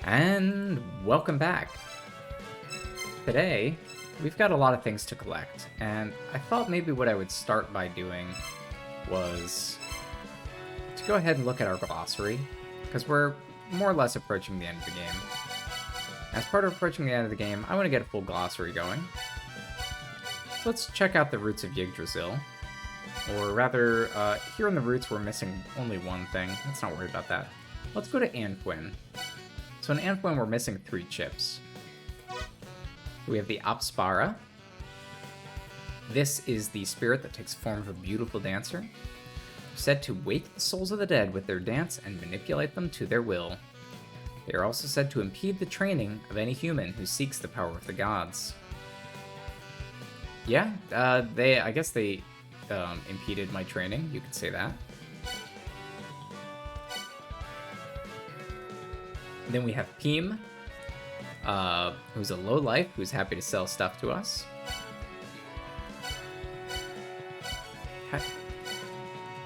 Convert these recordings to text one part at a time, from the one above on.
And welcome back. Today, we've got a lot of things to collect, and I thought maybe what I would start by doing was to go ahead and look at our glossary, because we're more or less approaching the end of the game. As part of approaching the end of the game, I want to get a full glossary going. So let's check out the roots of Yggdrasil. Or rather, here in the roots we're missing only one thing. Let's not worry about that. Let's go to Anfuin. So in Anfuin we're missing 3 chips. We have the Apspara. This is the spirit that takes the form of a beautiful dancer, said to wake the souls of the dead with their dance and manipulate them to their will. They are also said to impede the training of any human who seeks the power of the gods. Yeah, I guess they impeded my training, you could say that. Then we have Pim, who's a lowlife who's happy to sell stuff to us.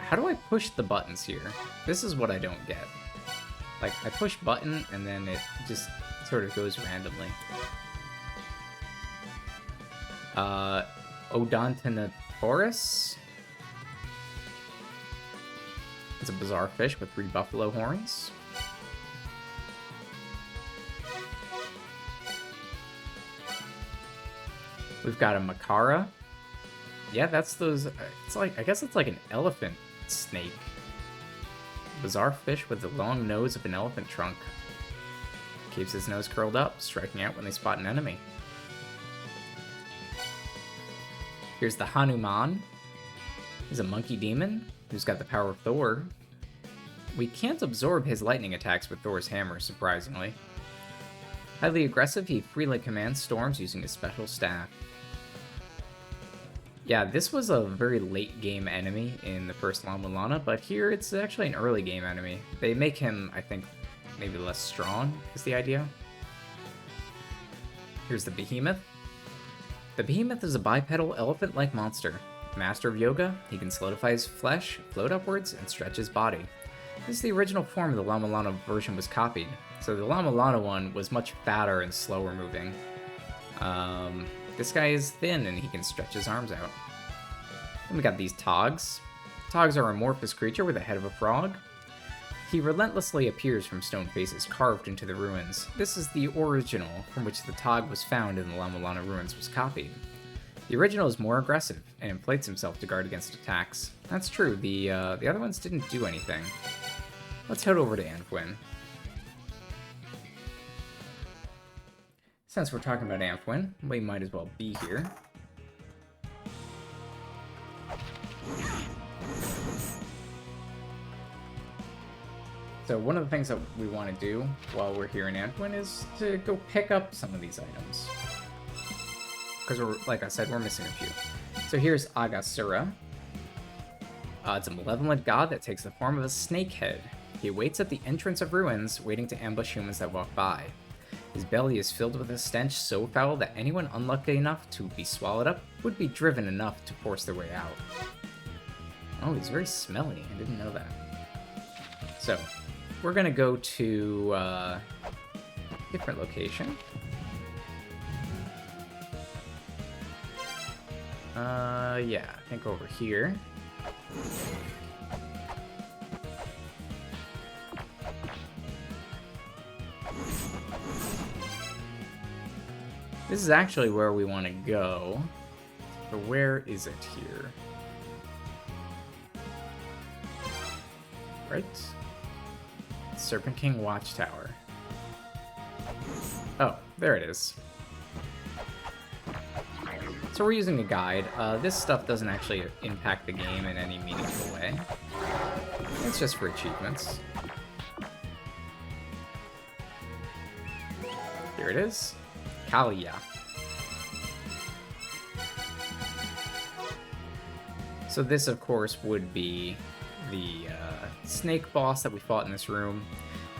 How do I push the buttons here? This is what I don't get. Like, I push button and then it just sort of goes randomly. Odontinotaurus. It's a bizarre fish with 3 buffalo horns. We've got a Makara. Yeah, that's those. It's like, I guess it's like an elephant snake. Bizarre fish with the long nose of an elephant trunk. Keeps his nose curled up, striking out when they spot an enemy. Here's the Hanuman. He's a monkey demon who's got the power of Thor. We can't absorb his lightning attacks with Thor's hammer, surprisingly. Highly aggressive, he freely commands storms using his special staff. Yeah, this was a very late game enemy in the first La-Mulana, but here it's actually an early game enemy. They make him, I think, maybe less strong, is the idea. Here's the Behemoth. The Behemoth is a bipedal elephant-like monster. Master of yoga, he can solidify his flesh, float upwards, and stretch his body. This is the original form of the La-Mulana version was copied, so the La-Mulana one was much fatter and slower moving. This guy is thin and he can stretch his arms out. Then we got these Togs. Togs are an amorphous creature with the head of a frog. He relentlessly appears from stone faces carved into the ruins. This is the original from which the Tog was found in the La-Mulana ruins was copied. The original is more aggressive and inflates himself to guard against attacks. That's true, the other ones didn't do anything. Let's head over to Anfuin. Since we're talking about Anfuin, we might as well be here. So one of the things that we want to do while we're here in Anfuin is to go pick up some of these items. Because we're, like I said, we're missing a few. So here's Agasura. It's a malevolent god that takes the form of a snake head. He waits at the entrance of ruins, waiting to ambush humans that walk by. His belly is filled with a stench so foul that anyone unlucky enough to be swallowed up would be driven enough to force their way out. Oh, he's very smelly. I didn't know that. So, we're gonna go to a different location. Yeah, I think over here. This is actually where we want to go. But where is it here? Right? Serpent King Watchtower. Oh, there it is. So we're using a guide. This stuff doesn't actually impact the game in any meaningful way. It's just for achievements. Here it is. Kalia. So this, of course, would be the snake boss that we fought in this room.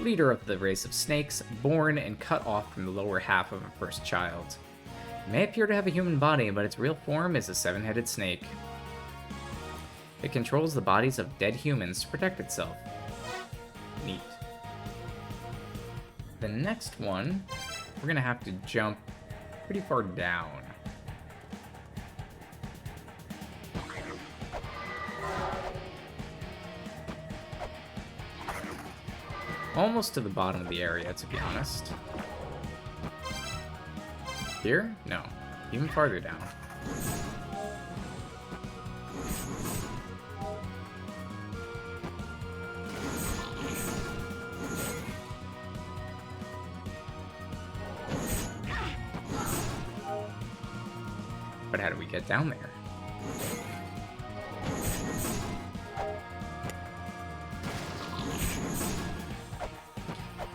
Leader of the race of snakes, born and cut off from the lower half of a first child. It may appear to have a human body, but its real form is a 7-headed snake. It controls the bodies of dead humans to protect itself. Neat. the next one, we're gonna have to jump pretty far down. Almost to the bottom of the area, to be honest. Here? No. Even farther down. But how do we get down there?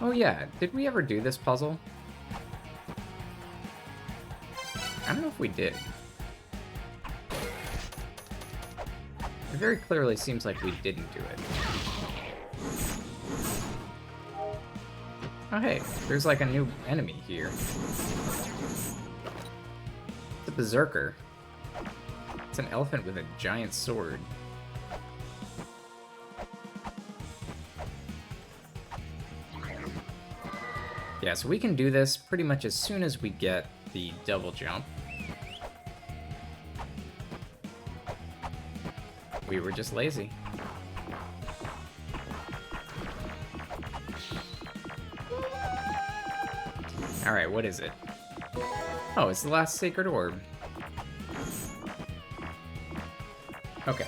Oh yeah, did we ever do this puzzle? I don't know if we did. It very clearly seems like we didn't do it. Oh hey, there's like a new enemy here. It's a berserker. It's an elephant with a giant sword. Yeah, so we can do this pretty much as soon as we get the double jump. We were just lazy. Alright, what is it? Oh, it's the last sacred orb. Okay.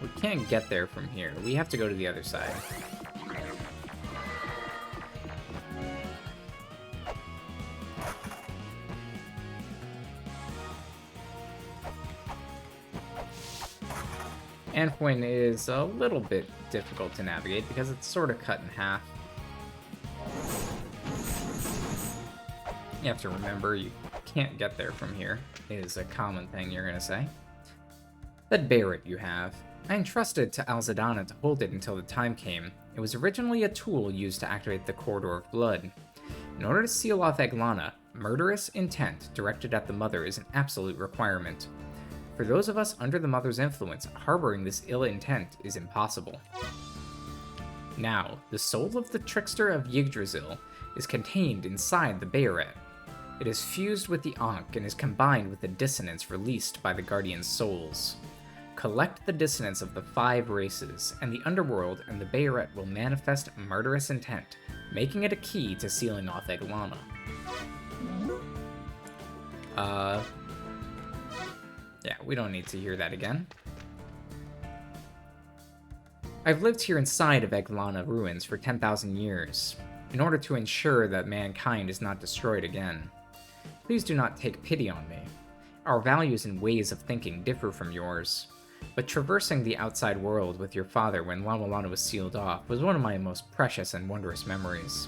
We can't get there from here. We have to go to the other side. Anfuin is a little bit difficult to navigate because it's sort of cut in half. You have to remember you can't get there from here, is a common thing you're gonna say. That Barret you have. I entrusted to Alzadana to hold it until the time came. It was originally a tool used to activate the Corridor of Blood. In order to seal off Eglana, murderous intent directed at the Mother is an absolute requirement. For those of us under the Mother's influence, harboring this ill intent is impossible. Now, the soul of the trickster of Yggdrasil is contained inside the Barret. It is fused with the Ankh and is combined with the dissonance released by the Guardian's souls. Collect the dissonance of the 5 races, and the underworld and the Barret will manifest murderous intent, making it a key to sealing off Eglana. Yeah, we don't need to hear that again. I've lived here inside of Eglana ruins for 10,000 years, in order to ensure that mankind is not destroyed again. Please do not take pity on me. Our values and ways of thinking differ from yours, but traversing the outside world with your father when La-Mulana was sealed off was one of my most precious and wondrous memories.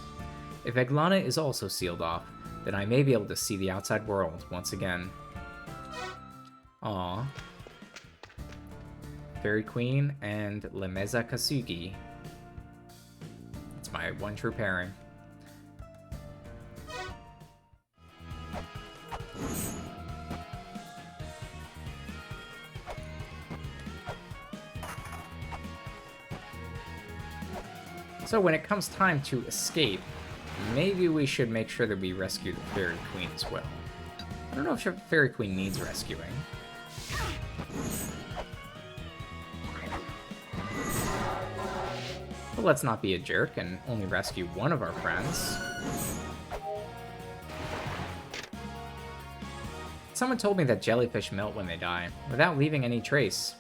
If Eglana is also sealed off, then I may be able to see the outside world once again. Aww. Fairy Queen and Lemeza Kasugi. It's my one true pairing. So when it comes time to escape, maybe we should make sure that we rescue the Fairy Queen as well. I don't know if Fairy Queen needs rescuing. But let's not be a jerk and only rescue one of our friends. Someone told me that jellyfish melt when they die, without leaving any trace.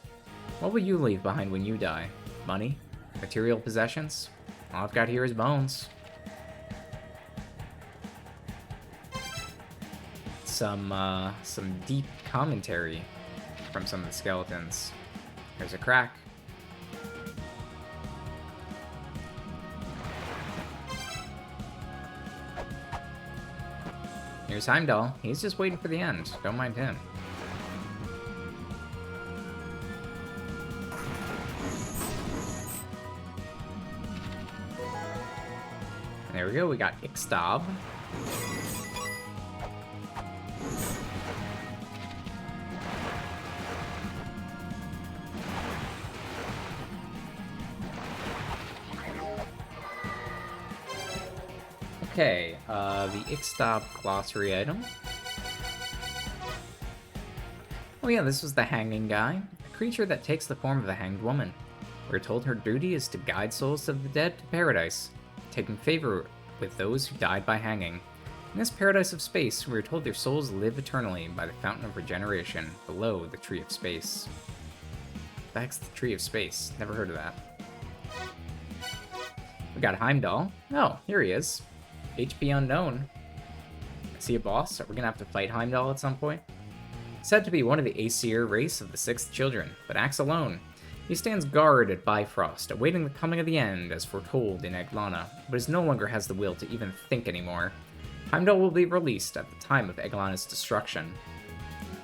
What will you leave behind when you die? Money? Material possessions? All I've got here is bones. Some deep commentary from some of the skeletons. There's a crack. Here's Heimdall. He's just waiting for the end. Don't mind him. There we go. We got Ixtab. Okay, the Ixtop glossary item. Oh yeah, this was the hanging guy, a creature that takes the form of a hanged woman. We're told her duty is to guide souls of the dead to paradise, taking favor with those who died by hanging. In this paradise of space, we are told their souls live eternally by the fountain of regeneration below the Tree of Space. That's the Tree of Space. Never heard of that. We got Heimdall. Oh, here he is. HP unknown. Is he a boss? Are we gonna have to fight Heimdall at some point? Said to be one of the Aesir race of the Sixth Children, but acts alone. He stands guard at Bifrost, awaiting the coming of the end, as foretold in La-Mulana, but is no longer has the will to even think anymore. Heimdall will be released at the time of La-Mulana's destruction.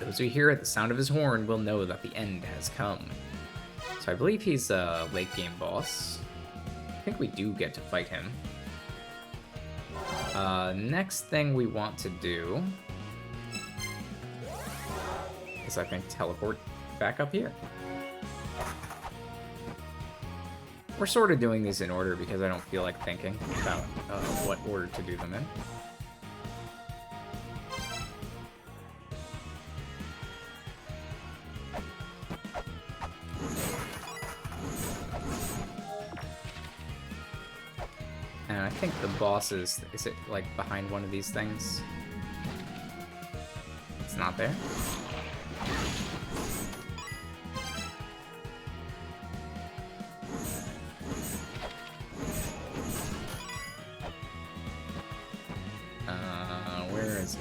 Those who hear the sound of his horn will know that the end has come. So I believe he's a late game boss. I think we do get to fight him. Next thing we want to do is, I think, teleport back up here. We're sort of doing these in order because I don't feel like thinking about what order to do them in. And I think the boss is it like behind one of these things? It's not there? Where is it?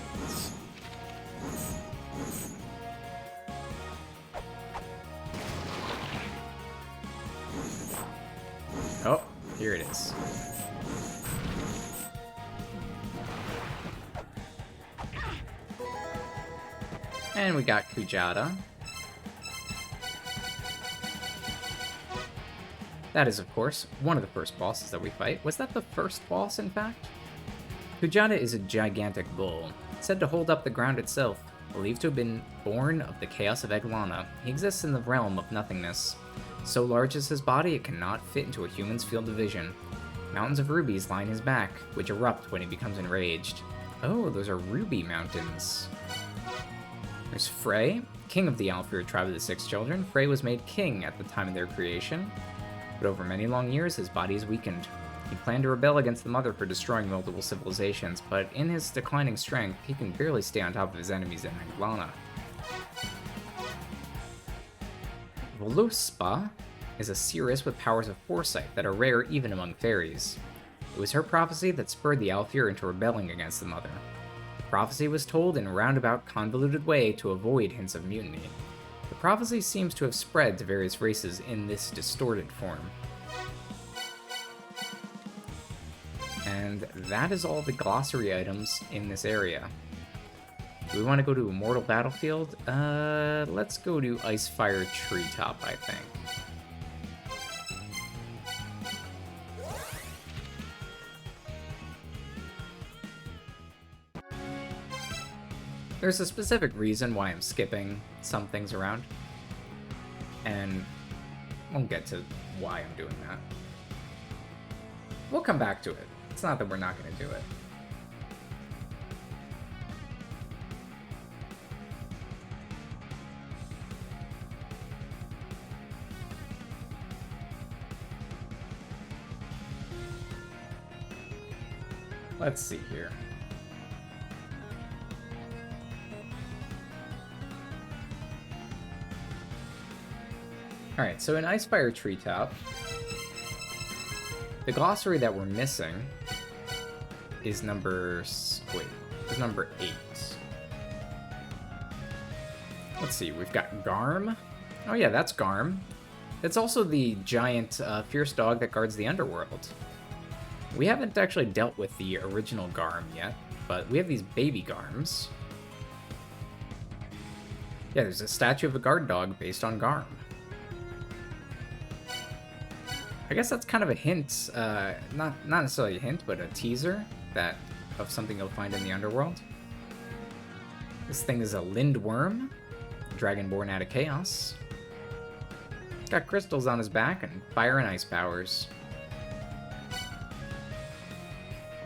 Oh, here it is. And we got Kujata. That is, of course, one of the first bosses that we fight. Was that the first boss, in fact? Kujata is a gigantic bull, said to hold up the ground itself. Believed to have been born of the chaos of La-Mulana, he exists in the realm of nothingness. So large is his body, it cannot fit into a human's field of vision. Mountains of rubies line his back, which erupt when he becomes enraged. Oh, those are ruby mountains. There's Frey, king of the Alfir tribe of the Six Children. Frey was made king at the time of their creation, but over many long years his body is weakened. He planned to rebel against the Mother for destroying multiple civilizations, but in his declining strength, he can barely stay on top of his enemies in La-Mulana. Voluspa is a seeress with powers of foresight that are rare even among fairies. It was her prophecy that spurred the Alfir into rebelling against the Mother. The prophecy was told in a roundabout, convoluted way to avoid hints of mutiny. The prophecy seems to have spread to various races in this distorted form. And that is all the glossary items in this area. Do we want to go to Immortal Battlefield? Let's go to Icefire Treetop, I think. There's a specific reason why I'm skipping some things around, and we'll get to why I'm doing that. We'll come back to it. It's not that we're not going to do it. Let's see here. Alright, so in Icefire Treetop, the glossary that we're missing is number 8. Let's see, we've got Garm. Oh yeah, that's Garm. It's also the giant fierce dog that guards the underworld. We haven't actually dealt with the original Garm yet, but we have these baby Garms. Yeah, there's a statue of a guard dog based on Garm. I guess that's kind of a hint, not necessarily a hint, but a teaser of something you'll find in the underworld. This thing is a Lindworm, dragonborn out of chaos. It's got crystals on his back and fire and ice powers.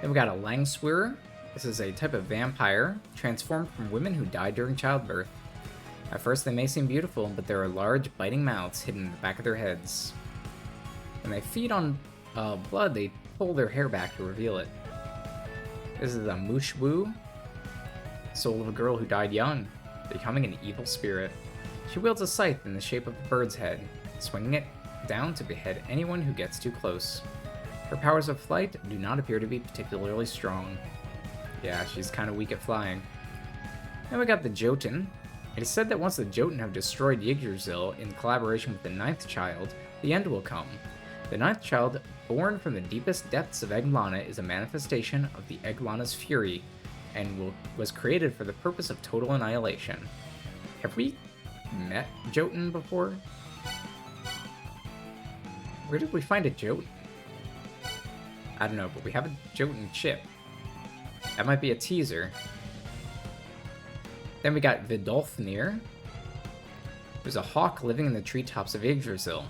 Then we got a Langswearer. This is a type of vampire transformed from women who died during childbirth. At first, they may seem beautiful, but there are large, biting mouths hidden in the back of their heads. When they feed on blood, they pull their hair back to reveal it. This is a Mushwu, soul of a girl who died young, becoming an evil spirit. She wields a scythe in the shape of a bird's head, swinging it down to behead anyone who gets too close. Her powers of flight do not appear to be particularly strong. Yeah, she's kind of weak at flying. Then we got the Jotun. It is said that once the Jotun have destroyed Yggdrasil in collaboration with the ninth child, the end will come. The ninth child, born from the deepest depths of La-Mulana, is a manifestation of the La-Mulana's fury, and was created for the purpose of total annihilation. Have we met Jotun before? Where did we find a Jotun? I don't know, but we have a Jotun chip. That might be a teaser. Then we got Vidolfnir. There's a hawk living in the treetops of Yggdrasil.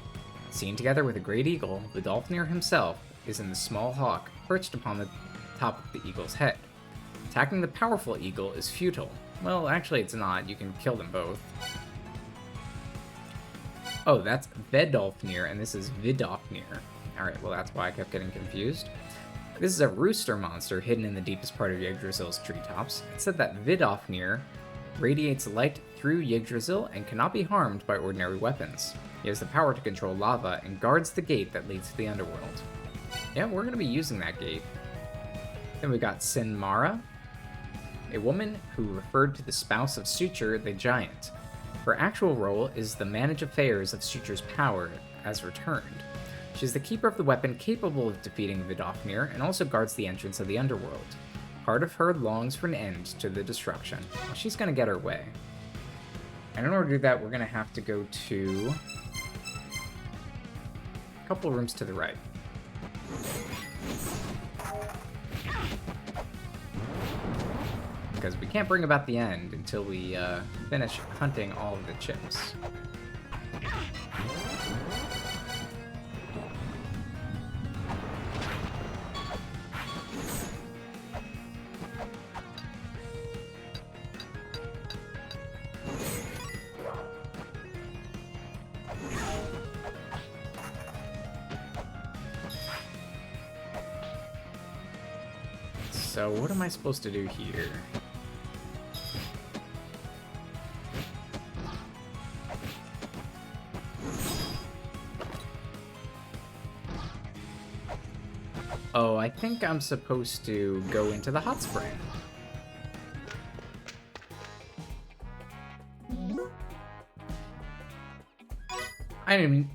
Seen together with a great eagle, Vidolfnir himself is in the small hawk perched upon the top of the eagle's head. Attacking the powerful eagle is futile. Well, actually it's not. You can kill them both. Oh, that's Vedolfnir, and this is Vidofnir. Alright, well that's why I kept getting confused. This is a rooster monster hidden in the deepest part of Yggdrasil's treetops. It said that Vidofnir radiates light through Yggdrasil and cannot be harmed by ordinary weapons. He has the power to control lava and guards the gate that leads to the underworld. Yeah, we're going to be using that gate. Then we got Sinmara, a woman who referred to the spouse of Suture the Giant. Her actual role is the manage affairs of Suture's power as returned. She's the keeper of the weapon capable of defeating Vidofnir and also guards the entrance of the underworld. Part of her longs for an end to the destruction. Well, she's going to get her way. And in order to do that, we're going to have to go to a couple rooms to the right. Because we can't bring about the end until we finish hunting all of the chips. So what am I supposed to do here? Oh, I think I'm supposed to go into the hot spring.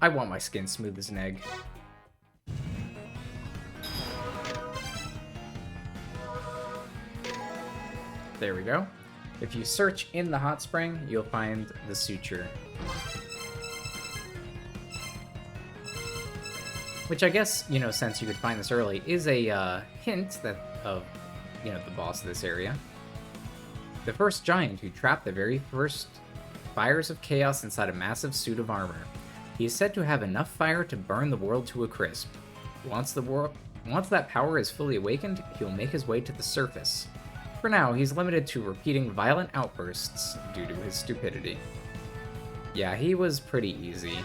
I want my skin smooth as an egg. There we go. If you search in the hot spring, you'll find the suture. Which I guess, you know, since you could find this early, is a hint that of, you know, the boss of this area. The first giant who trapped the very first fires of chaos inside a massive suit of armor. He is said to have enough fire to burn the world to a crisp. Once that power is fully awakened, he'll make his way to the surface. For now, he's limited to repeating violent outbursts due to his stupidity. Yeah, he was pretty easy.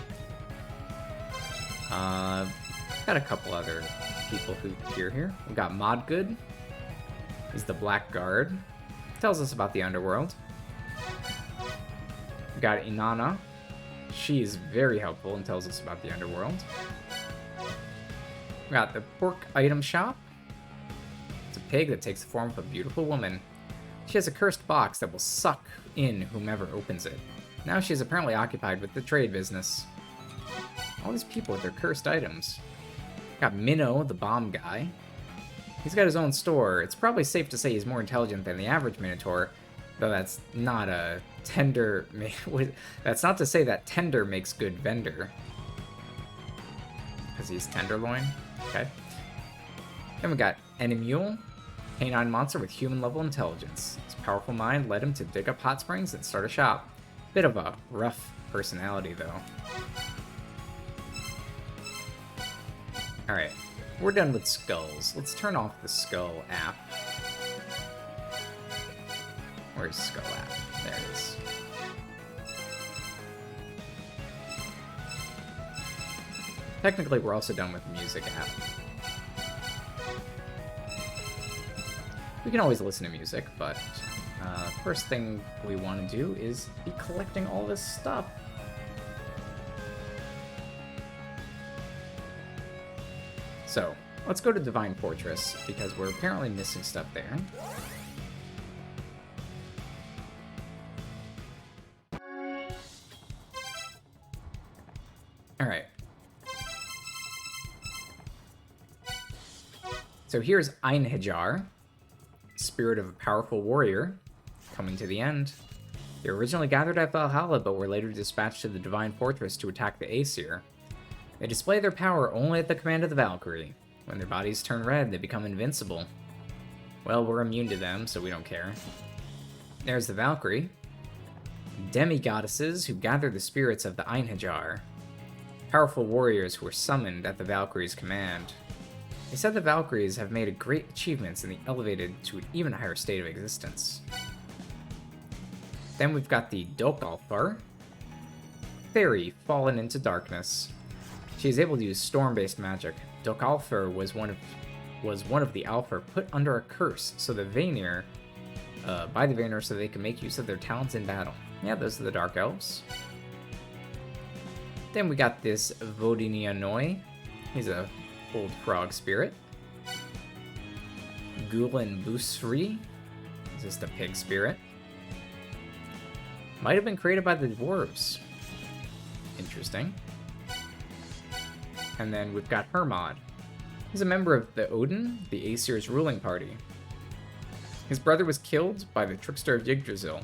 Got a couple other people who appear here. We got Modgood. He's the Black Guard. Tells us about the underworld. We got Inanna. She is very helpful and tells us about the underworld. We got the Pork Item Shop. It's a pig that takes the form of a beautiful woman. She has a cursed box that will suck in whomever opens it. Now she's apparently occupied with the trade business. All these people with their cursed items. Got Minnow, the bomb guy. He's got his own store. It's probably safe to say he's more intelligent than the average Minotaur, though that's not a tender... That's not to say that tender makes good vendor. Because he's tenderloin. Okay. Then we got Enemule, canine monster with human-level intelligence. His powerful mind led him to dig up hot springs and start a shop. Bit of a rough personality, though. Alright, We're done with skulls. Let's turn off the skull app. Where's skull app? There it is. Technically, we're also done with music app. We can always listen to music, but first thing we want to do is be collecting all this stuff. So, let's go to Divine Fortress, because we're apparently missing stuff there. Alright. So here's Einhajar, spirit of a powerful warrior, coming to the end. They were originally gathered at Valhalla, but were later dispatched to the Divine Fortress to attack the Aesir. They display their power only at the command of the Valkyrie. When their bodies turn red, they become invincible. Well, we're immune to them, so we don't care. There's the Valkyrie. Demi-goddesses who gather the spirits of the Einhajar. Powerful warriors who were summoned at the Valkyrie's command. They said the Valkyries have made great achievements and they elevated to an even higher state of existence. Then we've got the Dökkalfar, fairy fallen into darkness. She is able to use storm-based magic. Dökkalfar was one of the Alfar put under a curse, so the Vanir, by the Vanir, so they can make use of their talents in battle. Yeah, those are the Dark Elves. Then we got this Vodinianoi. He's a old frog spirit. Gulen Busri. Is this the pig spirit? Might have been created by the dwarves. Interesting. And then we've got Hermod. He's a member of the Odin, the Aesir's ruling party. His brother was killed by the trickster of Yggdrasil.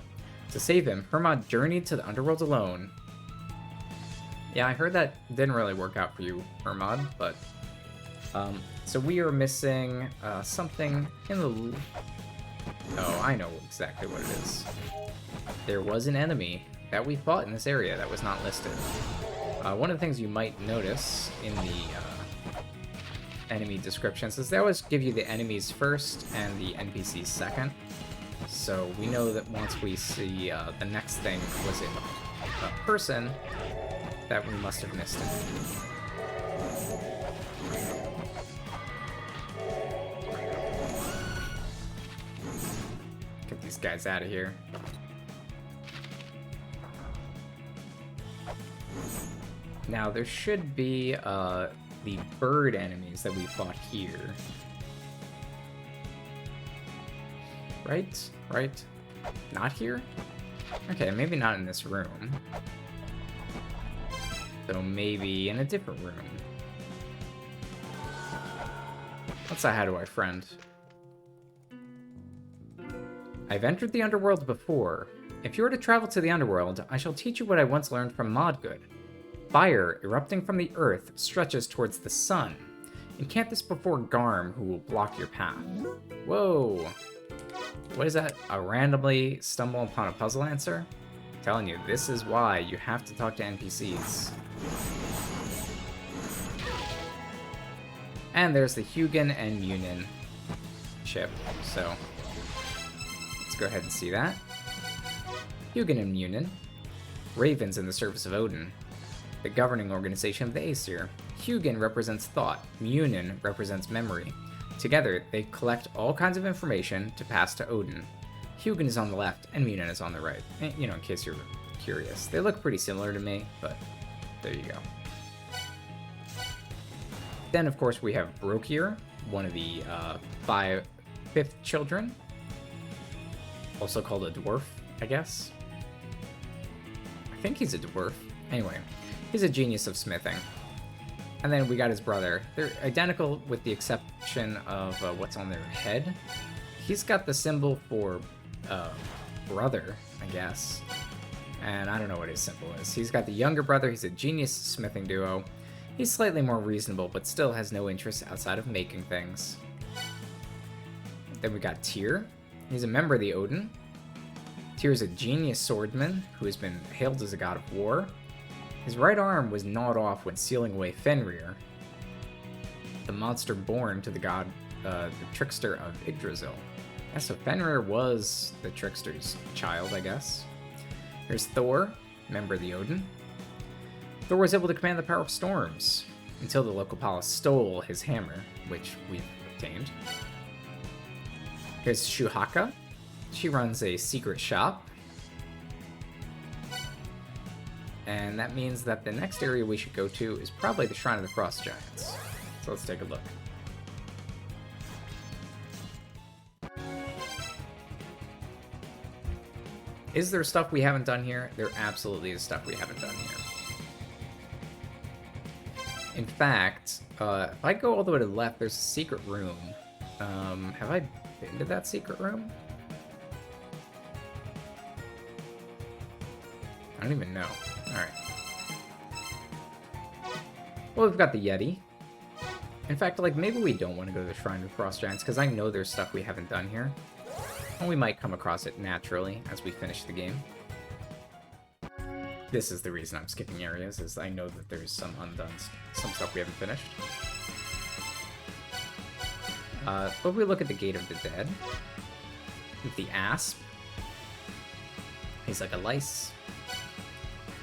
To save him, Hermod journeyed to the underworld alone. Yeah, I heard that didn't really work out for you, Hermod, but... so we are missing something in the... Oh, I know exactly what it is. There was an enemy that we fought in this area that was not listed. One of the things you might notice in the enemy descriptions is they always give you the enemies first and the NPCs second. So we know that once we see the next thing was a person, that we must have missed it. Get these guys out of here. Now, there should be the bird enemies that we fought here. Right? Right? Not here? Okay, maybe not in this room. So maybe in a different room. Let's say hi to our friend. I've entered the underworld before. If you were to travel to the underworld, I shall teach you what I once learned from Modgood. Fire, erupting from the earth, stretches towards the sun. Encamp this before Garm, who will block your path. Whoa! What is that? A randomly stumble upon a puzzle answer? I'm telling you, this is why you have to talk to NPCs. And there's the Hugin and Munin chip, so let's go ahead and see that. Hugin and Munin, ravens in the service of Odin, the governing organization of the Aesir. Hugin represents thought, Munin represents memory. Together, they collect all kinds of information to pass to Odin. Hugin is on the left, and Munin is on the right. You know, in case you're curious. They look pretty similar to me, but there you go. Then, of course, we have Brokir, one of the fifth children. Also called a dwarf, I guess. I think he's a dwarf. Anyway, he's a genius of smithing. And then we got his brother. They're identical with the exception of what's on their head. He's got the symbol for brother, I guess. And I don't know what his symbol is. He's got the younger brother. He's a genius smithing duo. He's slightly more reasonable, but still has no interest outside of making things. Then we got Tyr. He's a member of the Odin. Tyr is a genius swordsman who has been hailed as a god of war. His right arm was gnawed off when sealing away Fenrir. the monster born to the god, the trickster of Yggdrasil. Yeah, so Fenrir was the trickster's child, I guess. Here's Thor, member of the Odin. Thor was able to command the power of storms until the local palace stole his hammer, which we've obtained. Here's Shuhaka. She runs a secret shop. And that means that the next area we should go to is probably the Shrine of the Frost Giants. So let's take a look. Is there stuff we haven't done here? There absolutely is stuff we haven't done here. In fact, if I go all the way to the left, there's a secret room. Have I been to that secret room? I don't even know. Alright. Well, we've got the Yeti. In fact, like, maybe we don't want to go to the Shrine of Frost Giants, because I know there's stuff we haven't done here. And we might come across it naturally as we finish the game. This is the reason I'm skipping areas, is I know that there's some stuff we haven't finished. But if we look at the Gate of the Dead, with the Asp, he's like a lice.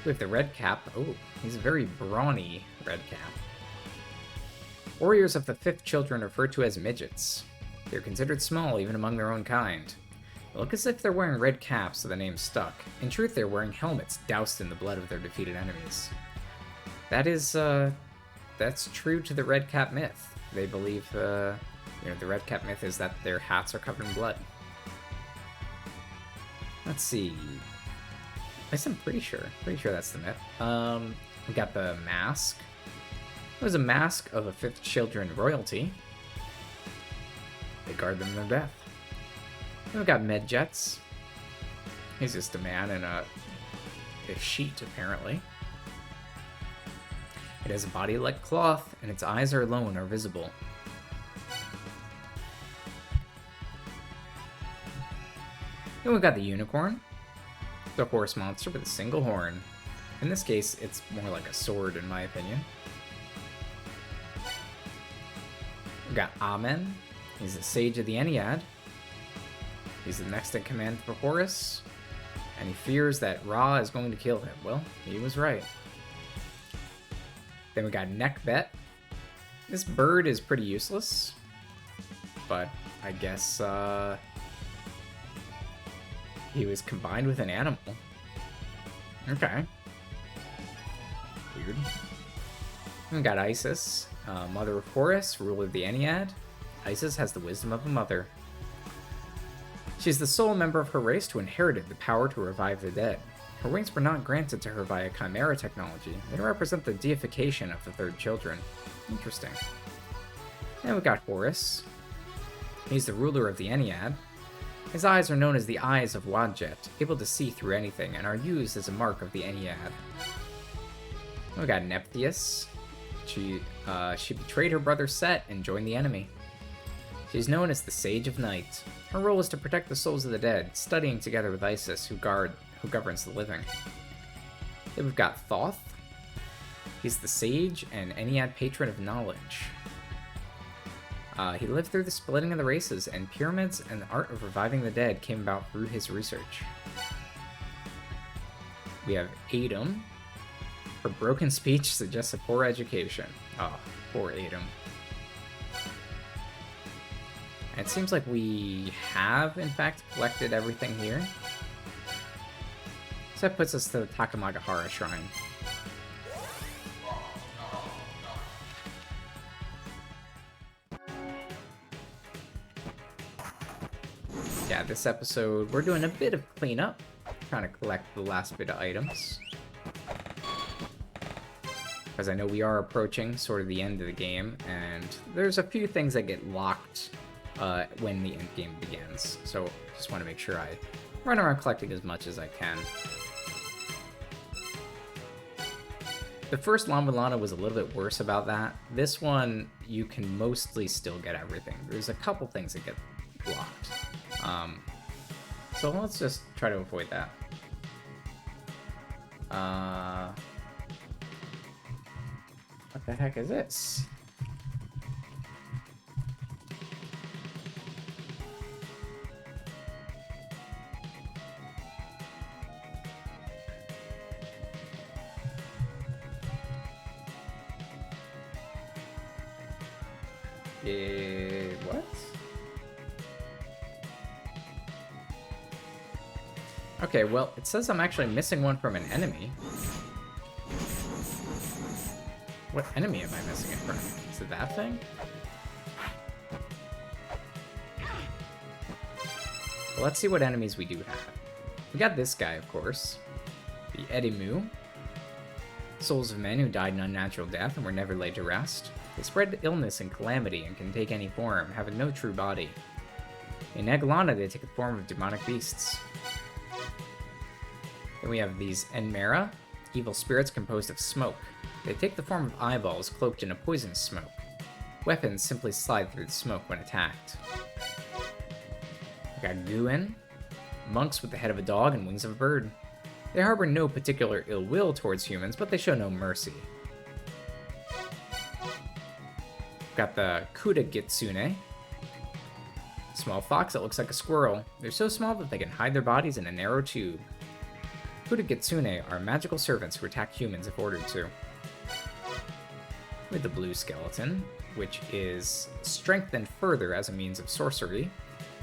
We have the Red Cap. Oh, he's a very brawny Red Cap. Warriors of the Fifth Children are referred to as midgets. They're considered small even among their own kind. They look as if they're wearing red caps, so the name's stuck. In truth, they're wearing helmets doused in the blood of their defeated enemies. That is, that's true to the Red Cap myth. They believe, the Red Cap myth is that their hats are covered in blood. Let's see. At least I'm pretty sure that's the myth. We got the mask. It was a mask of a Fifth Children royalty. They guard them to their death. Then we got Medjets. He's just a man in a sheet, apparently. It has a body like cloth, and its eyes alone are visible. Then we got the unicorn. The horse monster with a single horn. In this case, it's more like a sword, in my opinion. We got Amen. He's the sage of the Ennead. He's the next in command for Horus, and he fears that Ra is going to kill him. Well, he was right. Then we got Nekbet. This bird is pretty useless, but I guess he was combined with an animal. Okay. Weird. We got Isis, mother of Horus, ruler of the Ennead. Isis has the wisdom of a mother. She's the sole member of her race to inherited the power to revive the dead. Her wings were not granted to her via chimera technology. They represent the deification of the third children. Interesting. And we got Horus. He's the ruler of the Ennead. His eyes are known as the eyes of Wadjet, able to see through anything, and are used as a mark of the Ennead. We got Nephthys. She betrayed her brother Set and joined the enemy. She's known as the Sage of Night. Her role is to protect the souls of the dead, studying together with Isis, who governs the living. Then we've got Thoth. He's the sage and Ennead patron of knowledge. He lived through the splitting of the races, and pyramids and the art of reviving the dead came about through his research. We have Adem. Her broken speech suggests a poor education. Oh, poor Adem. It seems like we have, in fact, collected everything here. So that puts us to the Takamagahara Shrine. Yeah, this episode, we're doing a bit of cleanup. Trying to collect the last bit of items. Because I know we are approaching sort of the end of the game, and there's a few things that get locked when the end game begins. So just want to make sure I run around collecting as much as I can. The first La-Mulana was a little bit worse about that. This one, you can mostly still get everything. There's a couple things that get blocked. So let's just try to avoid that. What the heck is this? What? Okay, well, it says I'm actually missing one from an enemy. What enemy am I missing it from? Is it that thing? Well, let's see what enemies we do have. We got this guy, of course. The Edimu. Souls of men who died an unnatural death and were never laid to rest. They spread illness and calamity and can take any form, having no true body. In La-Mulana, they take the form of demonic beasts. Then we have these Enmera, evil spirits composed of smoke. They take the form of eyeballs cloaked in a poisonous smoke. Weapons simply slide through the smoke when attacked. We got Guen, monks with the head of a dog and wings of a bird. They harbor no particular ill will towards humans, but they show no mercy. Got the Kuda Gitsune. Small fox that looks like a squirrel. They're so small that they can hide their bodies in a narrow tube. Kuda Gitsune are magical servants who attack humans if ordered to. With the blue skeleton, which is strengthened further as a means of sorcery.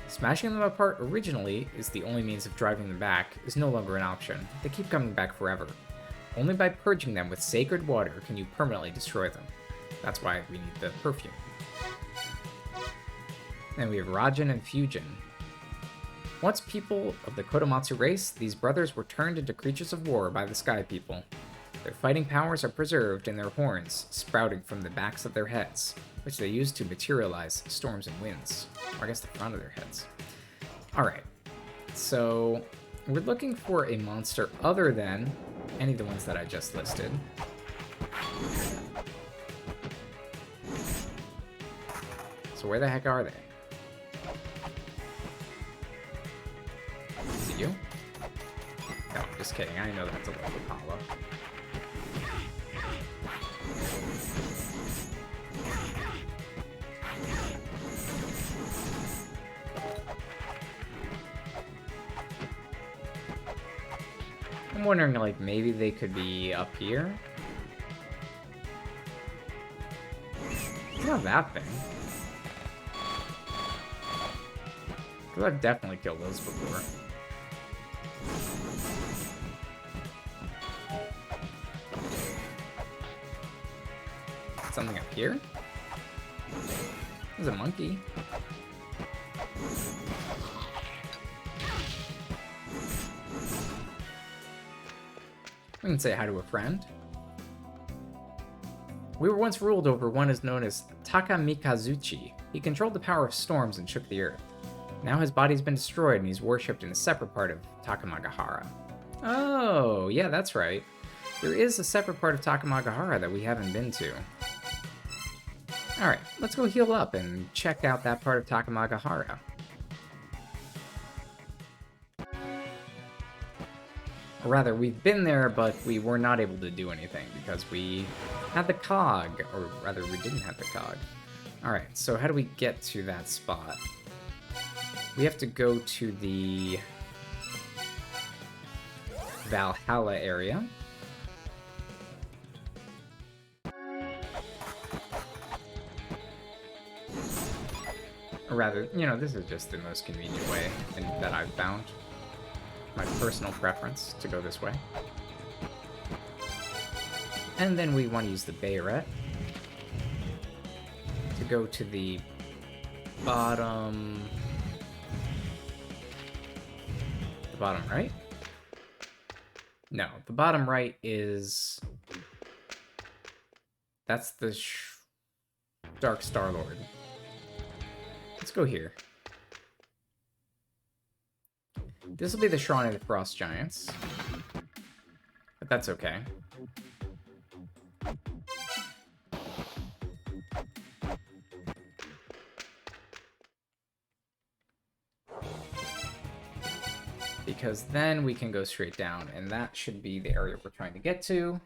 Smashing them apart originally is the only means of driving them back, is no longer an option. They keep coming back forever. Only by purging them with sacred water can you permanently destroy them. That's why we need the perfume. Then we have Rajan and Fujin. Once people of the Kodomatsu race, these brothers were turned into creatures of war by the Sky People. Their fighting powers are preserved in their horns, sprouting from the backs of their heads, which they use to materialize storms and winds. Or I guess the front of their heads. Alright, so we're looking for a monster other than any of the ones that I just listed. So where the heck are they? Is it you? No, I'm just kidding. I know that's a local Apollo. I'm wondering, like, maybe they could be up here? It's not that thing. Because I've definitely killed those before. Something up here? There's a monkey. We can say hi to a friend. We were once ruled over one as known as Takamikazuchi. He controlled the power of storms and shook the earth. Now his body's been destroyed and he's worshipped in a separate part of Takamagahara. Oh, yeah, that's right. There is a separate part of Takamagahara that we haven't been to. Alright, let's go heal up and check out that part of Takamagahara. Or rather, we've been there, but we were not able to do anything because we had the cog. Or rather, we didn't have the cog. Alright, so how do we get to that spot? We have to go to the Valhalla area. Or rather, you know, this is just the most convenient way that I've found. My personal preference to go this way. And then we want to use the Bayret to go to the bottom... The bottom right? No, the bottom right is... That's the Dark Star-Lord. Let's go here. This will be the Shrine of the Frost Giants. But that's okay. Because then we can go straight down, and that should be the area we're trying to get to.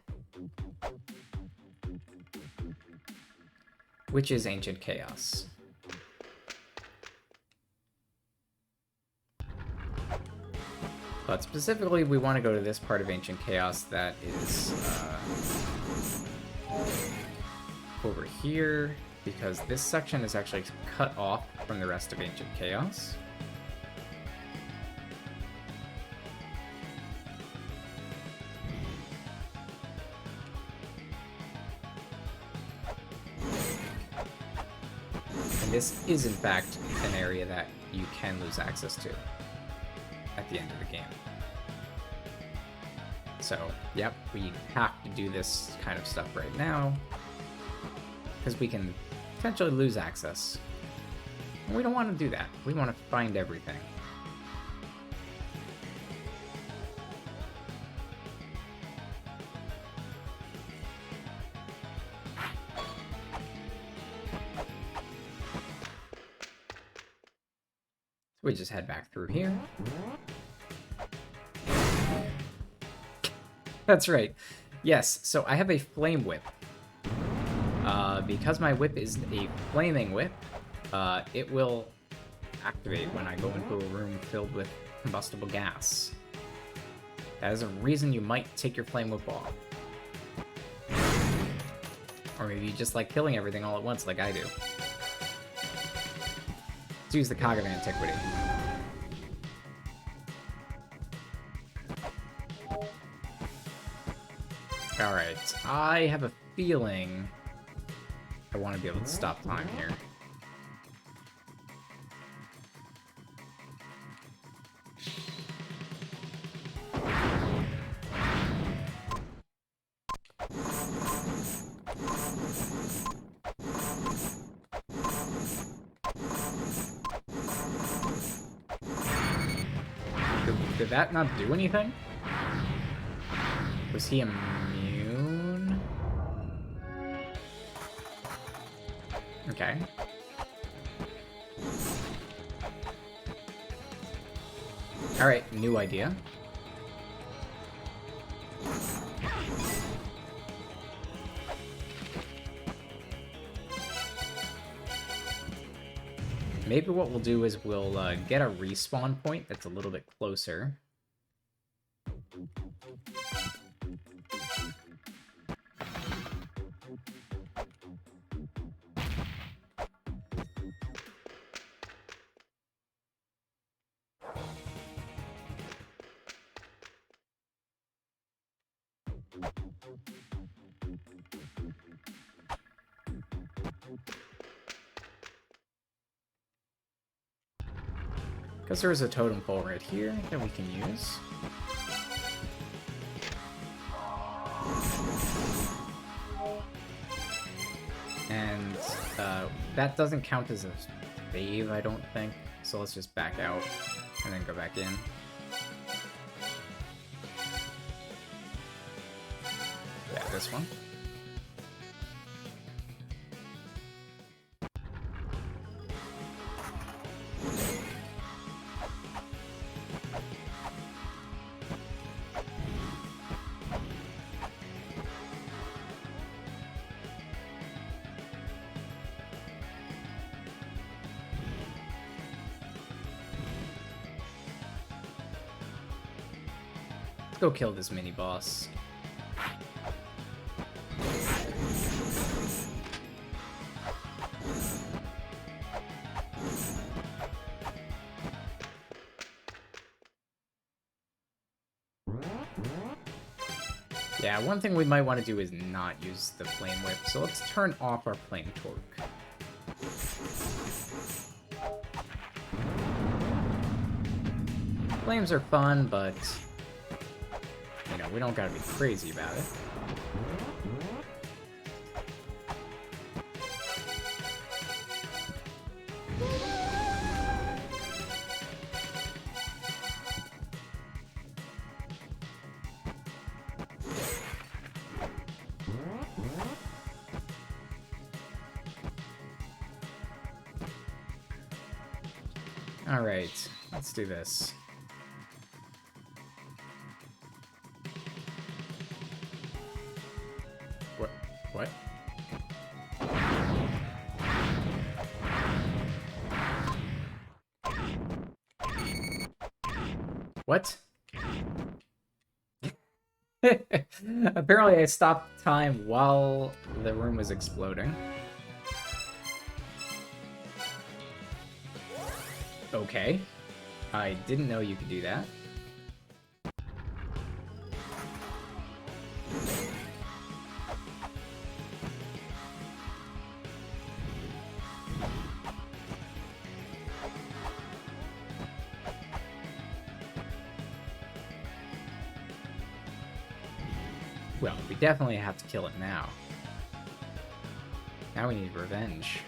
Which is Ancient Chaos. But specifically, we want to go to this part of Ancient Chaos that is over here. because this section is actually cut off from the rest of Ancient Chaos. And this is, in fact, an area that you can lose access to at the end of the game. So, yep, we have to do this kind of stuff right now, because we can potentially lose access. And we don't want to do that. We want to find everything. So we just head back through here. That's right. Yes, so I have a flame whip. Because my whip is a flaming whip, it will activate when I go into a room filled with combustible gas. That is a reason you might take your flame whip off. Or maybe you just like killing everything all at once like I do. Let's use the Cog of Antiquity. Alright, I have a feeling I want to be able to stop time here. Did that not do anything? Was he immune? Okay. Alright, new idea. Maybe what we'll do is we'll get a respawn point that's a little bit closer. Because there's a totem pole right here that we can use. And that doesn't count as a save, I don't think. So let's just back out and then go back in. Yeah, this one. Go kill this mini boss. Yeah, one thing we might want to do is not use the flame whip, so let's turn off our flame torque. Flames are fun, but you know, we don't gotta be crazy about it. Alright, let's do this. What? What? Apparently I stopped time while the room was exploding. Okay. I didn't know you could do that. Well, we definitely have to kill it now. Now we need revenge.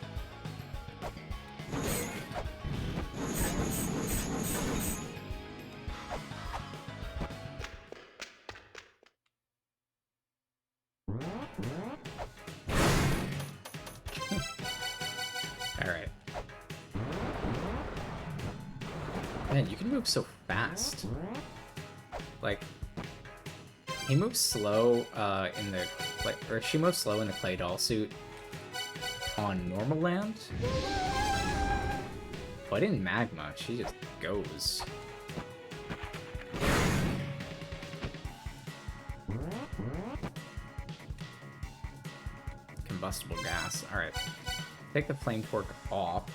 Alright. Man, you can move so fast. Like, he moves slow in the... Or she moves slow in the clay doll suit on normal land. But in magma, she just goes. Combustible gas. Alright. Take the flame torque off.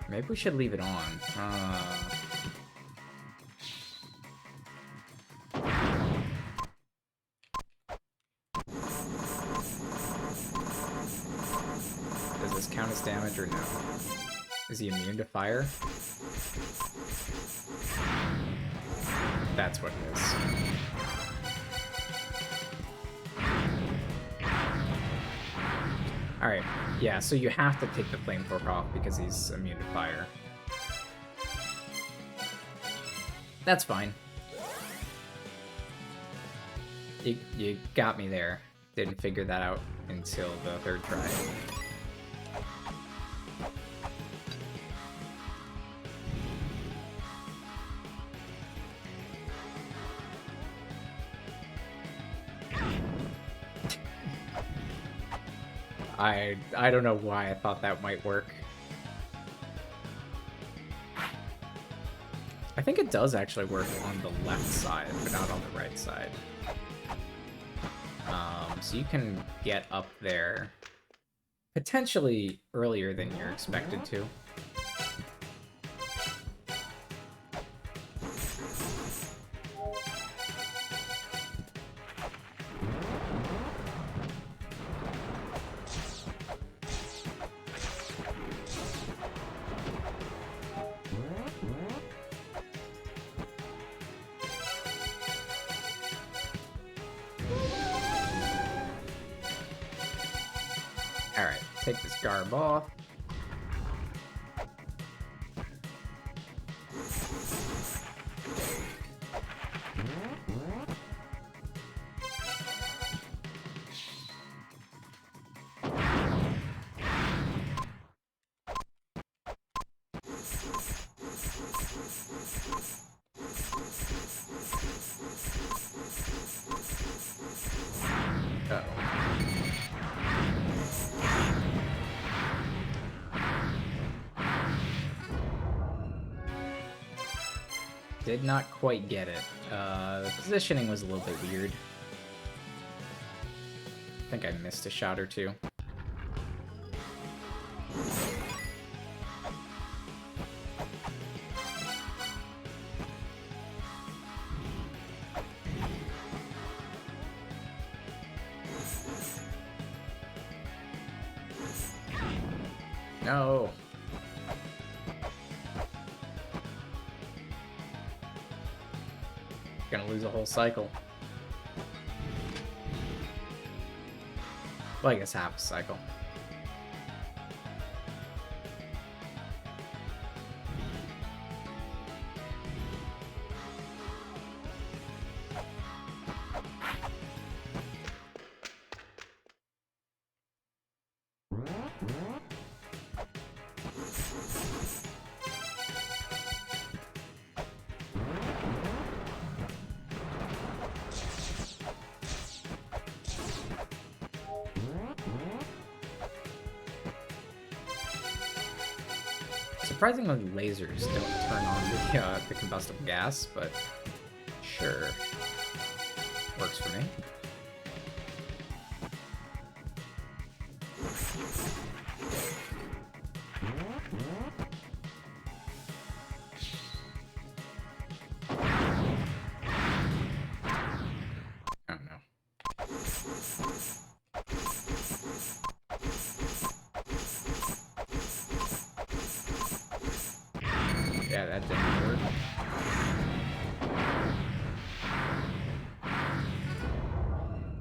Maybe we should leave it on. Does this count as damage or no? Is he immune to fire? That's what it is. Alright, yeah, so you have to take the flame torque off because he's immune to fire. That's fine. You got me there. Didn't figure that out until the third try. I don't know why I thought that might work. I think it does actually work on the left side, but not on the right side. So you can get up there potentially earlier than you're expected to. Alright, take this garb off. Did not quite get it. The positioning was a little bit weird. I think I missed a shot or two. No. Gonna lose a whole cycle. Well, I guess half a cycle. Surprisingly, lasers don't turn on the combustible gas, but sure. Works for me.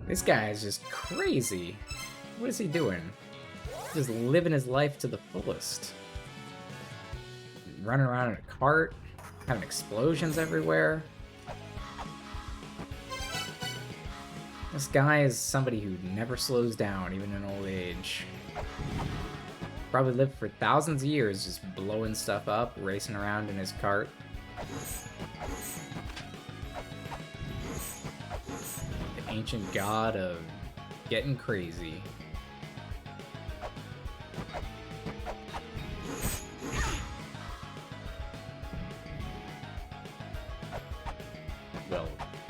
This guy is just crazy. What is he doing? Just living his life to the fullest. Running around in a cart, having explosions everywhere. This guy is somebody who never slows down, even in old age. Probably lived for thousands of years just blowing stuff up, racing around in his cart. The ancient god of getting crazy.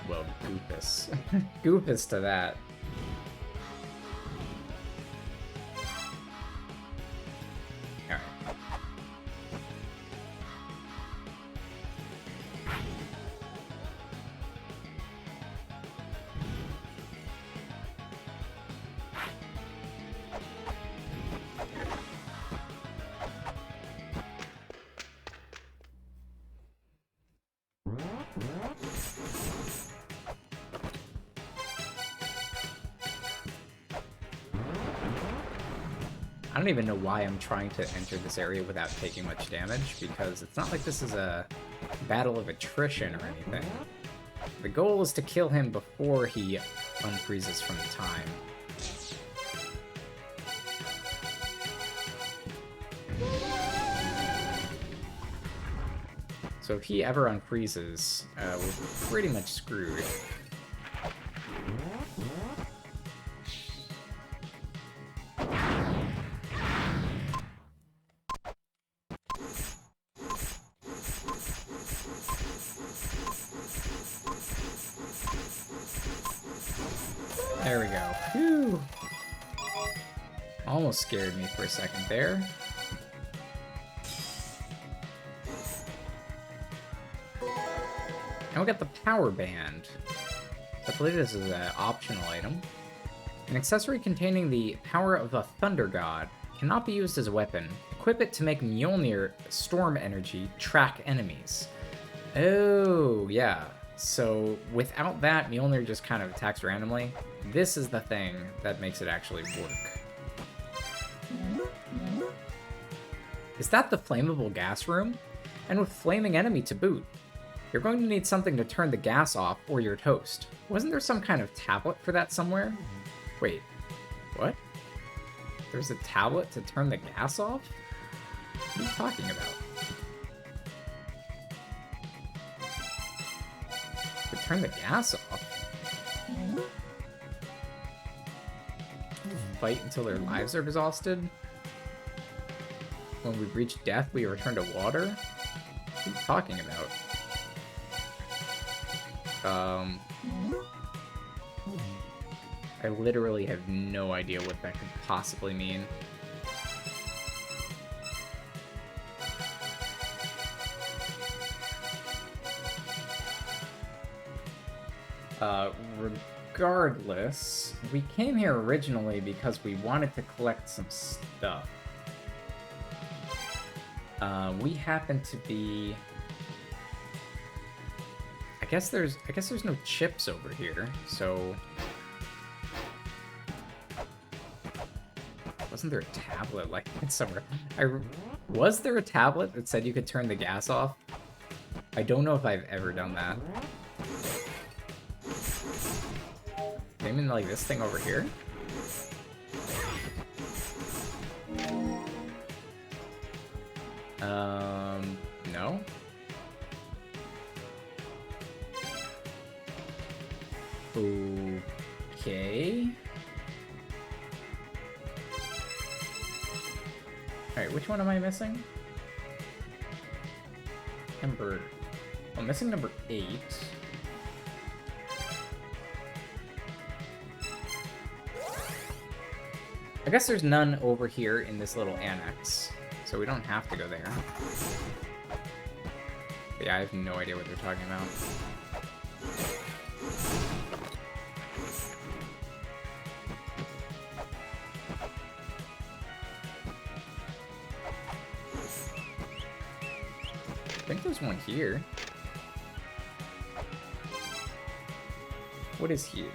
Well, Goofus. Goofus to that. Alright. I don't even know why I'm trying to enter this area without taking much damage, because it's not like this is a battle of attrition or anything. The goal is to kill him before he unfreezes from time. So if he ever unfreezes, we're pretty much screwed. There we go. Whew. Almost scared me for a second there. And we got the power band. I believe this is an optional item. An accessory containing the power of a thunder god cannot be used as a weapon. Equip it to make Mjolnir storm energy track enemies. Oh, yeah. So without that, Mjolnir just kind of attacks randomly. This is the thing that makes it actually work. Is that the flammable gas room? And with flaming enemy to boot. You're going to need something to turn the gas off or you're toast. Wasn't there some kind of tablet for that somewhere? Wait, what? There's a tablet to turn the gas off? What are you talking about? To turn the gas off? Fight until their lives are exhausted? When we reach death, we return to water? What are you talking about? I literally have no idea what that could possibly mean. Regardless, we came here originally because we wanted to collect some stuff. We happen to be... I guess there's no chips over here, so... Wasn't there a tablet like that somewhere? Was there a tablet that said you could turn the gas off? I don't know if I've ever done that. Maybe like this thing over here? No? Okay. Alright, which one am I missing? I'm missing number 8. I guess there's none over here in this little annex, so we don't have to go there. But yeah, I have no idea what they're talking about. I think there's one here. What is here?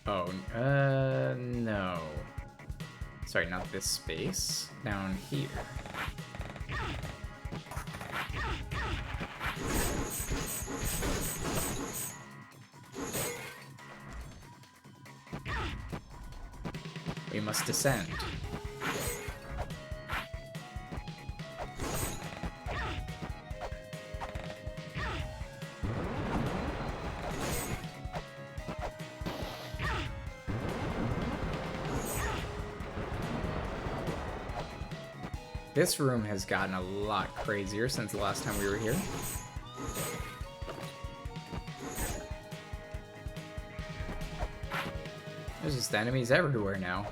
Oh, no. Sorry, not this space. Down here. We must descend. This room has gotten a lot crazier since the last time we were here. There's just enemies everywhere now.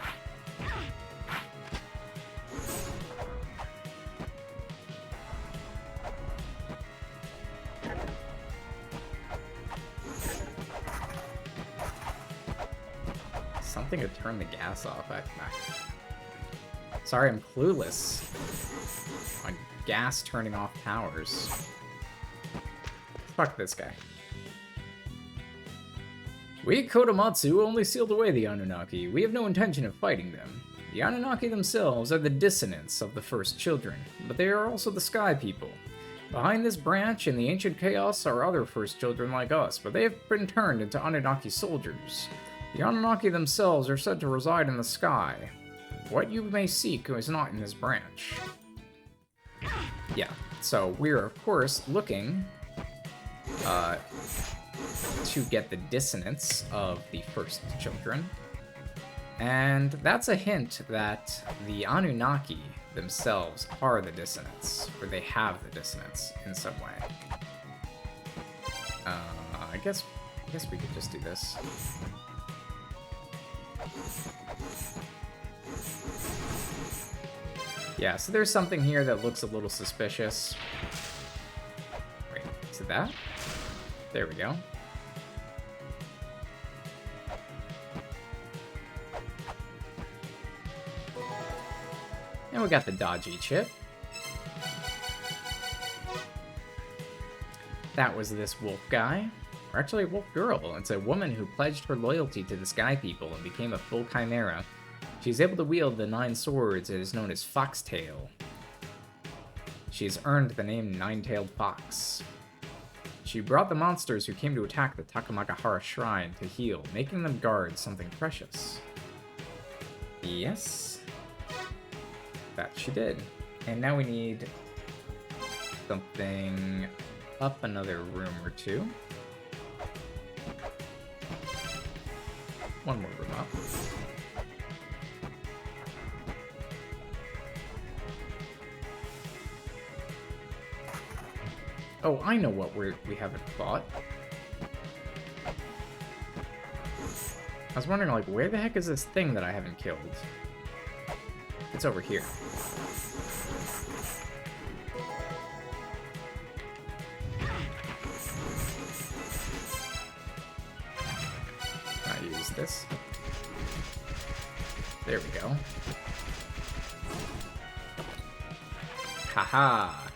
Something to turn the gas off. Sorry, I'm clueless on gas turning off powers. Fuck this guy. We Kodomatsu only sealed away the Anunnaki. We have no intention of fighting them. The Anunnaki themselves are the dissonants of the first children, but they are also the Sky People. Behind this branch in the ancient chaos are other first children like us, but they have been turned into Anunnaki soldiers. The Anunnaki themselves are said to reside in the sky. What you may seek is not in this branch. Yeah, so we're of course looking to get the dissonance of the first children. And that's a hint that the Anunnaki themselves are the dissonance, or they have the dissonance in some way. I guess we could just do this. Yeah, so there's something here that looks a little suspicious. Wait, is it that? There we go. And we got the dodgy chip. That was this wolf guy. Or actually a wolf girl. It's a woman who pledged her loyalty to the Sky People and became a full chimera. She's able to wield the 9 swords and is known as Foxtail. She has earned the name Nine-Tailed Fox. She brought the monsters who came to attack the Takamagahara Shrine to heal, making them guard something precious. Yes. That she did. And now we need something up another room or two. One more room up. Oh, I know what we haven't fought. I was wondering, like, where the heck is this thing that I haven't killed? It's over here. I use this. There we go. Haha!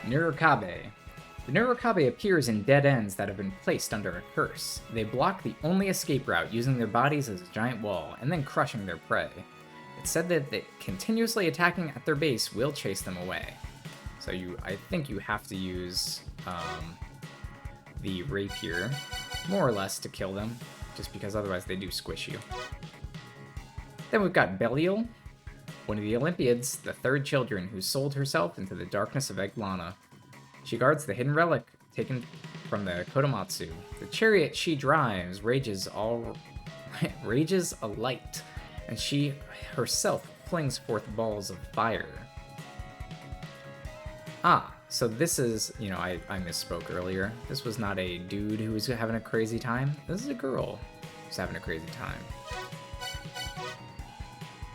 Nurukabe. The Nurukabe appears in dead ends that have been placed under a curse. They block the only escape route, using their bodies as a giant wall, and then crushing their prey. It's said that continuously attacking at their base will chase them away. So I think you have to use the rapier, more or less, to kill them, just because otherwise they do squish you. Then we've got Belial, one of the Olympiads, the third children, who sold herself into the darkness of La-Mulana. She guards the hidden relic taken from the Kodomatsu. The chariot she drives rages alight, and she herself flings forth balls of fire. Ah, so this is, I misspoke earlier. This was not a dude who was having a crazy time. This is a girl who's having a crazy time.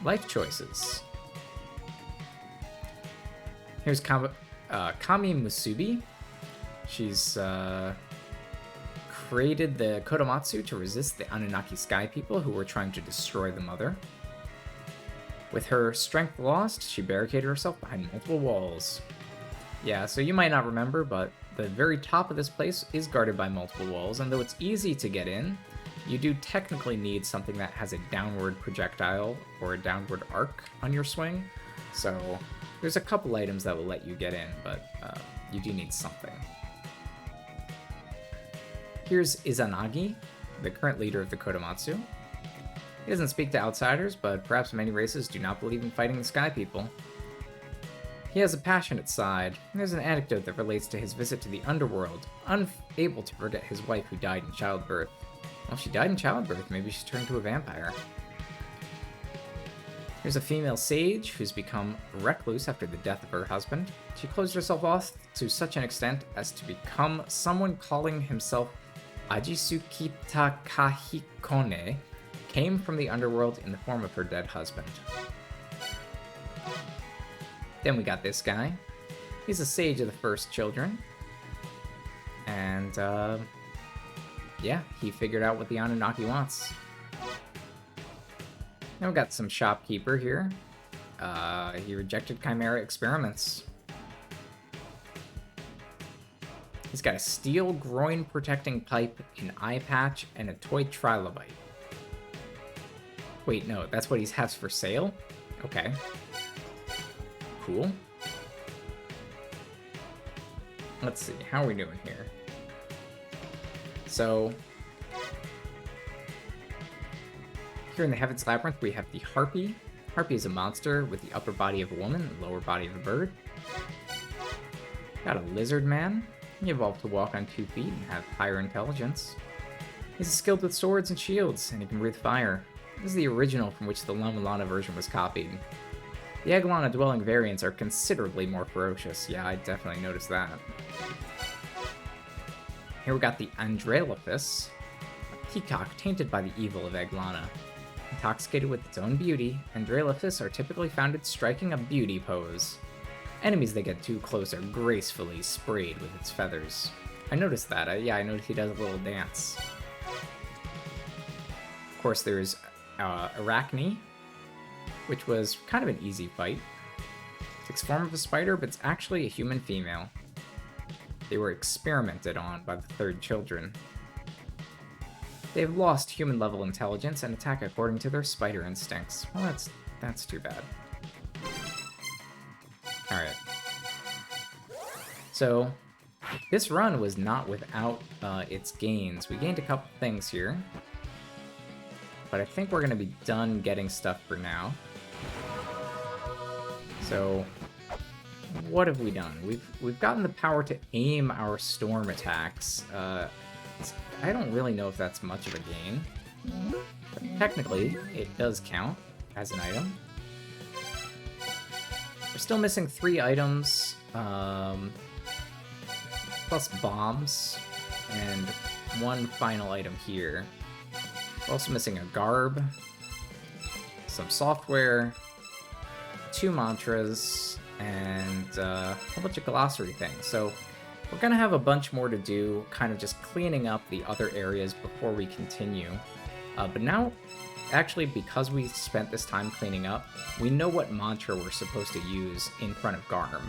Life choices. Here's Kami Musubi. She's created the Kodomatsu to resist the Anunnaki Sky People who were trying to destroy the Mother. With her strength lost, she barricaded herself behind multiple walls. Yeah, so you might not remember, but The very top of this place is guarded by multiple walls, and though it's easy to get in, you do technically need something that has a downward projectile or a downward arc on your swing. So there's a couple items that will let you get in, but you do need something. Here's Izanagi, the current leader of the Kodomatsu. He doesn't speak to outsiders, but perhaps many races do not believe in fighting the Sky People. He has a passionate side, and there's an anecdote that relates to his visit to the underworld, unable to forget his wife who died in childbirth. Well, if she died in childbirth, maybe she's turned to a vampire. Here's a female sage who's become recluse after the death of her husband. She closed herself off to such an extent as to become someone calling himself Ajisukita Kahikone, came from the underworld in the form of her dead husband. Then we got this guy. He's a sage of the first children. And, yeah, he figured out what the Anunnaki wants. Then we got some shopkeeper here. He rejected chimera experiments. He's got a steel groin protecting pipe, an eye patch, and a toy trilobite. Wait, no, that's what he has for sale? Okay. Cool. Let's see, how are we doing here? So, here in the Heaven's Labyrinth, we have the Harpy. Harpy is a monster with the upper body of a woman and the lower body of a bird. Got a Lizard Man. He evolved to walk on 2 feet and have higher intelligence. He's skilled with swords and shields, and he can breathe fire. This is the original from which the La-Mulana version was copied. The Egglana-dwelling variants are considerably more ferocious. Yeah, I definitely noticed that. Here we got the Andralophus, a peacock tainted by the evil of Egglana. Intoxicated with its own beauty, Andralophus are typically found at striking a beauty pose. Enemies that get too close are gracefully sprayed with its feathers. I noticed that. I noticed he does a little dance. Of course, there's Arachne, which was kind of an easy fight. Takes form of a spider, but it's actually a human female. They were experimented on by the third children. They've lost human-level intelligence and attack according to their spider instincts. Well, that's too bad. Alright. So, this run was not without its gains. We gained a couple things here. But I think we're going to be done getting stuff for now. So, what have we done? We've gotten the power to aim our storm attacks. I don't really know if that's much of a gain. But technically, it does count as an item. We're still missing 3 items, plus bombs, and 1 final item here. We're also missing a garb, some software, 2 mantras, and a whole bunch of glossary things. So we're gonna have a bunch more to do, kind of just cleaning up the other areas before we continue. But now, actually, because we spent this time cleaning up, we know what mantra we're supposed to use in front of Garm.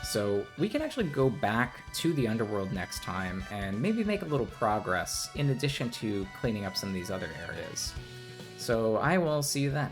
So we can actually go back to the underworld next time and maybe make a little progress in addition to cleaning up some of these other areas. So I will see you then.